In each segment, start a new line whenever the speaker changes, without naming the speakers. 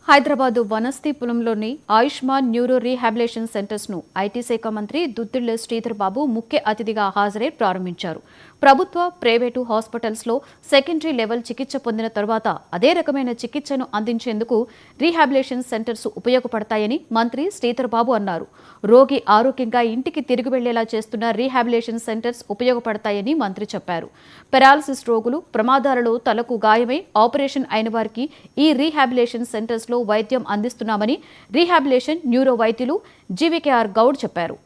హైదరాబాద్ వనస్థీపురంలోని Ayushman neuro rehabilitation centres ను IT శాఖ మంత్రి దుద్దిళ్ల శ్రీధర్ బాబు ముఖ్య అతిథిగా హాజరై ప్రారంభించారు. ప్రభుత్వ, ప్రైవేటు హాస్పిటల్స్ లో సెకండరీ లెవెల్ చికిత్స పొందిన తర్వాత అదే రకమైన చికిత్సను అందించేందుకు రీహాబిలిటేషన్ సెంటర్స్ ఉపయోగపడతాయని మంత్రి శ్రీధర్ బాబు అన్నారు. రోగి ఆరోగ్యంగా ఇంటికి తిరిగి వెళ్లేలా చేస్తున్న రీహాబిలిటేషన్ సెంటర్స్ ఉపయోగపడతాయని మంత్రి చెప్పారు. పెరాలసిస్ రోగులు, ప్రమాదాలలో తలకు గాయమై ఆపరేషన్ అయిన వారికి ఈ రీహాబిలిటేషన్ సెంటర్స్ లో వైద్యం అందిస్తున్నామని రీహాబిలిటేషన్ న్యూరో వైద్యులు జీవీకేఆర్ గౌడ్ చెప్పారు.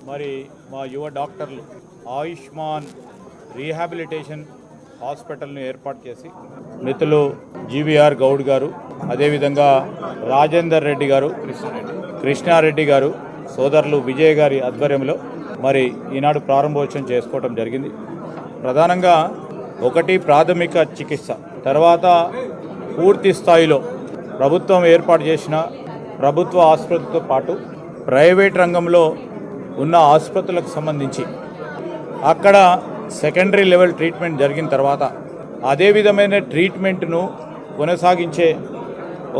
మరి మా యువ డాక్టర్లు ఆయుష్మాన్ రీహాబిలిటేషన్ హాస్పిటల్ను ఏర్పాటు చేసి మిత్రులు జీవీఆర్ గౌడ్ గారు, అదేవిధంగా రాజేందర్ రెడ్డి గారు, కృష్ణారెడ్డి గారు, సోదరులు విజయ్ గారి ఆధ్వర్యంలో మరి ఈనాడు ప్రారంభోత్సవం చేసుకోవడం జరిగింది. ప్రధానంగా ఒకటి ప్రాథమిక చికిత్స, తర్వాత పూర్తి స్థాయిలో ప్రభుత్వం ఏర్పాటు చేసిన ప్రభుత్వ ఆసుపత్రితో పాటు ప్రైవేట్ రంగంలో ఉన్న ఆసుపత్రులకు సంబంధించి అక్కడ సెకండరీ లెవెల్ ట్రీట్మెంట్ జరిగిన తర్వాత అదే విధమైన ట్రీట్మెంట్ను కొనసాగించే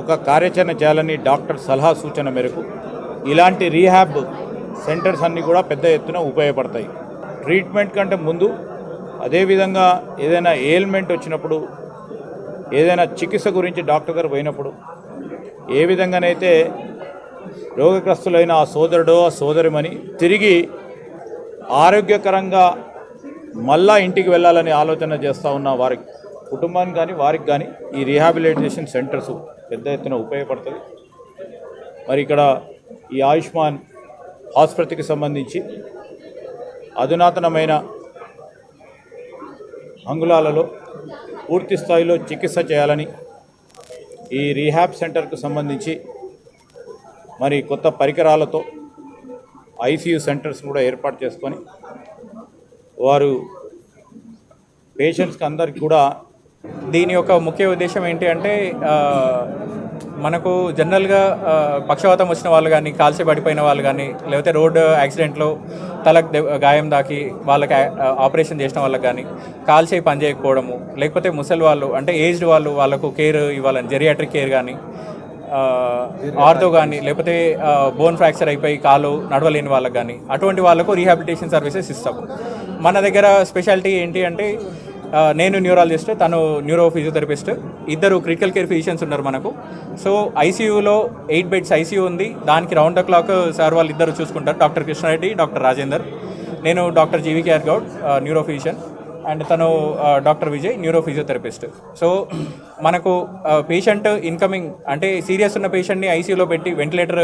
ఒక కార్యాచరణ చేయాలని డాక్టర్ సలహా సూచన మేరకు ఇలాంటి రీహాబ్ సెంటర్స్ అన్నీ కూడా పెద్ద ఎత్తున ఉపయోగపడతాయి. ట్రీట్మెంట్ కంటే ముందు అదేవిధంగా ఏదైనా ఎయిల్మెంట్ వచ్చినప్పుడు, ఏదైనా చికిత్స గురించి డాక్టర్ గారు పోయినప్పుడు ఏ విధంగానైతే రోగగ్రస్తులైన ఆ సోదరుడో ఆ సోదరిమని తిరిగి ఆరోగ్యకరంగా మళ్ళా ఇంటికి వెళ్ళాలని ఆలోచన చేస్తూ ఉన్న వారి కుటుంబానికి కానీ వారికి కానీ ఈ రీహాబిలిటేషన్ సెంటర్స్ పెద్ద ఎత్తున ఉపయోగపడుతుంది. మరి ఇక్కడ ఈ ఆయుష్మాన్ ఆసుపత్రికి సంబంధించి అధునాతనమైన అంగుళాలలో పూర్తి స్థాయిలో చికిత్స చేయాలని ఈ రీహాబ్ సెంటర్కు సంబంధించి మరి కొత్త పరికరాలతో ఐసీయూ సెంటర్స్ కూడా ఏర్పాటు చేసుకొని వారు పేషెంట్స్కి అందరికీ కూడా
దీని యొక్క ముఖ్య ఉద్దేశం ఏంటి అంటే మనకు జనరల్గా పక్షవాతం వచ్చిన వాళ్ళు కానీ, కాల్చి పడిపోయిన వాళ్ళు కానీ, లేకపోతే రోడ్డు యాక్సిడెంట్లో తలకు గాయం దాకి వాళ్ళకి ఆపరేషన్ చేసిన వాళ్ళకి కానీ, కాల్చి పని చేయకపోవడము, లేకపోతే ముసలి వాళ్ళు అంటే ఏజ్డ్ వాళ్ళకు కేర్ ఇవ్వాలని జెరియాట్రిక్ కేర్ కానీ, ఆర్థో కానీ, లేకపోతే బోన్ ఫ్రాక్చర్ అయిపోయి కాలు నడవలేని వాళ్ళకి కానీ అటువంటి వాళ్ళకు రీహాబిలిటేషన్ సర్వీసెస్ ఇస్తాము. మన దగ్గర స్పెషాలిటీ ఏంటి అంటే నేను న్యూరాలజిస్ట్, తను న్యూరో ఫిజియోథెరపిస్ట్, ఇద్దరు క్రిటికల్ కేర్ ఫిజిషియన్స్ ఉన్నారు మనకు. సో ఐసీయూలో 8 బెడ్స్ ఐసీయూ ఉంది. దానికి రౌండ్ ద క్లాక్ సార్ వాళ్ళు ఇద్దరు చూసుకుంటారు, డాక్టర్ కృష్ణారెడ్డి, డాక్టర్ రాజేందర్. నేను doctor GVKR Goud, neuro physician, and తను doctor Vijay, neuro physiotherapist. So మనకు పేషెంట్ ఇన్కమింగ్ అంటే సీరియస్ ఉన్న పేషెంట్ని ఐసీయూలో పెట్టి వెంటిలేటర్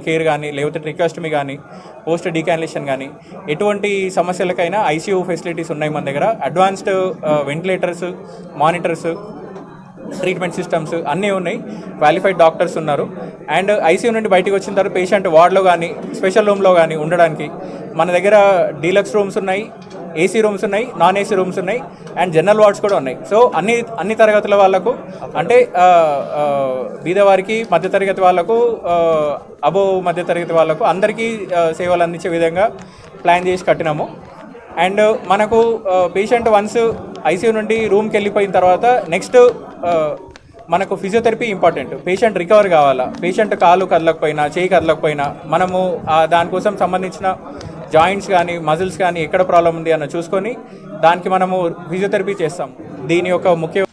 కేర్ కానీ, లేకపోతే ట్రికాస్టమీ కానీ, పోస్ట్ డీకాన్లేషన్ కానీ ఎటువంటి సమస్యలకైనా ఐసీయూ ఫెసిలిటీస్ ఉన్నాయి మన దగ్గర. Advanced ventilators, monitors, treatment systems అన్నీ ఉన్నాయి. క్వాలిఫైడ్ డాక్టర్స్ ఉన్నారు. అండ్ ఐసీయూ నుండి బయటకు వచ్చిన తర్వాత పేషెంట్ వార్డ్లో కానీ, స్పెషల్ రూమ్లో కానీ ఉండడానికి మన దగ్గర డీలక్స్ రూమ్స్ ఉన్నాయి, ఏసీ రూమ్స్ ఉన్నాయి, నాన్ ఏసీ రూమ్స్ ఉన్నాయి, అండ్ జనరల్ వార్డ్స్ కూడా ఉన్నాయి. సో అన్ని తరగతుల వాళ్ళకు అంటే బీదవారికి, మధ్యతరగతి వాళ్ళకు, అబోవ్ మధ్యతరగతి వాళ్ళకు అందరికీ సేవలు అందించే విధంగా ప్లాన్ చేసి కట్టినాము. అండ్ మనకు పేషెంట్ వన్స్ ఐసీయూ నుండి రూమ్కి వెళ్ళిపోయిన తర్వాత నెక్స్ట్ మనకు ఫిజియోథెరపీ ఇంపార్టెంట్. పేషెంట్ రికవర్ కావాలా, పేషెంట్ కాలు కదలకపోయినా, చేయి కదలకపోయినా మనము దానికోసం సంబంధించిన జాయింట్స్ కానీ, మజిల్స్ కానీ ఎక్కడ ప్రాబ్లం ఉంది అన్న చూసుకొని దానికి మనము ఫిజియోథెరపీ చేస్తాం. దీని యొక్క ముఖ్య